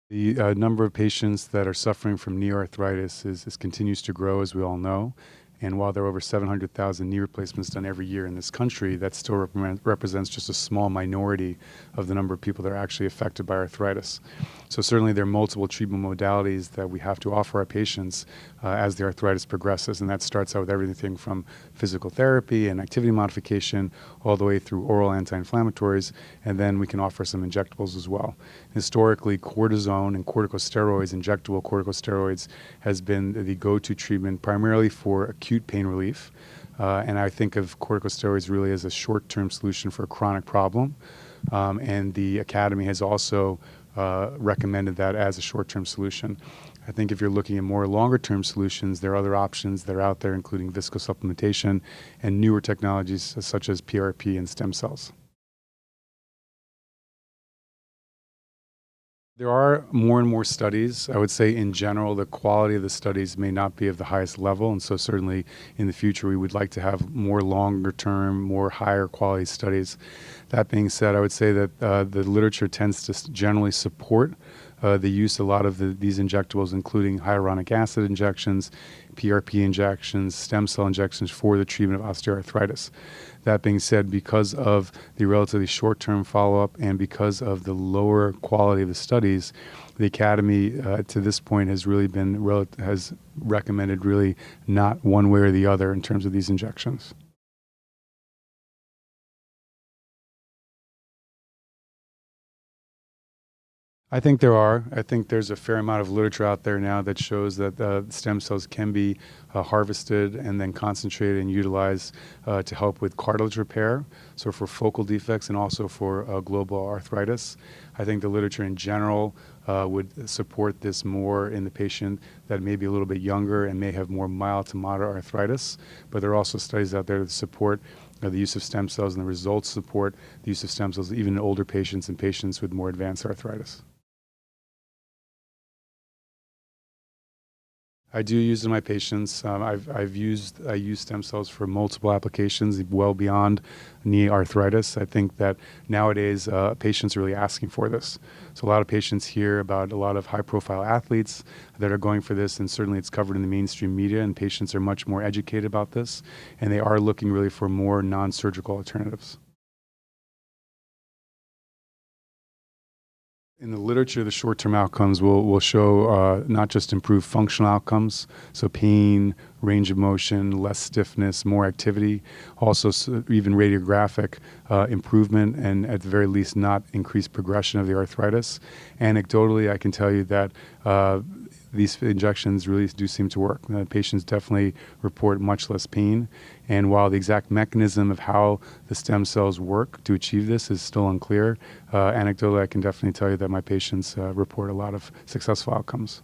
The number of patients that are suffering from knee arthritis continues to grow, as we all know. And while there are over 700,000 knee replacements done every year in this country, that still represents just a small minority of the number of people that are actually affected by arthritis. So certainly there are multiple treatment modalities that we have to offer our patients as the arthritis progresses. And that starts out with everything from physical therapy and activity modification all the way through oral anti-inflammatories. And then we can offer some injectables as well. Historically, cortisone and corticosteroids, injectable corticosteroids, has been the go-to treatment primarily for acute pain relief. And I think of corticosteroids really as a short-term solution for a chronic problem. And the Academy has also recommended that as a short-term solution. I think if you're looking at more longer-term solutions, there are other options that are out there, including viscosupplementation and newer technologies such as PRP and stem cells. There are more and more studies. I would say in general, the quality of the studies may not be of the highest level. And so certainly in the future, we would like to have more longer term, more higher quality studies. That being said, I would say that the literature tends to generally support the use of a lot of these injectables, including hyaluronic acid injections, PRP injections, stem cell injections for the treatment of osteoarthritis. That being said, because of the relatively short-term follow-up and because of the lower quality of the studies, the Academy to this point has really has recommended really not one way or the other in terms of these injections. I think there are. I think there's a fair amount of literature out there now that shows that stem cells can be harvested and then concentrated and utilized to help with cartilage repair, so for focal defects and also for global arthritis. I think the literature in general would support this more in the patient that may be a little bit younger and may have more mild to moderate arthritis. But there are also studies out there that support the use of stem cells, and the results support the use of stem cells even in older patients and patients with more advanced arthritis. I do use in my patients. I use stem cells for multiple applications, well beyond knee arthritis. I think that nowadays patients are really asking for this. So a lot of patients hear about a lot of high-profile athletes that are going for this, and certainly it's covered in the mainstream media, and patients are much more educated about this, and they are looking really for more non-surgical alternatives. In the literature, the short-term outcomes will show not just improved functional outcomes, so pain, range of motion, less stiffness, more activity, also even radiographic improvement, and at the very least not increased progression of the arthritis. Anecdotally, I can tell you that these injections really do seem to work. Patients definitely report much less pain. And while the exact mechanism of how the stem cells work to achieve this is still unclear, anecdotally, I can definitely tell you that my patients report a lot of successful outcomes.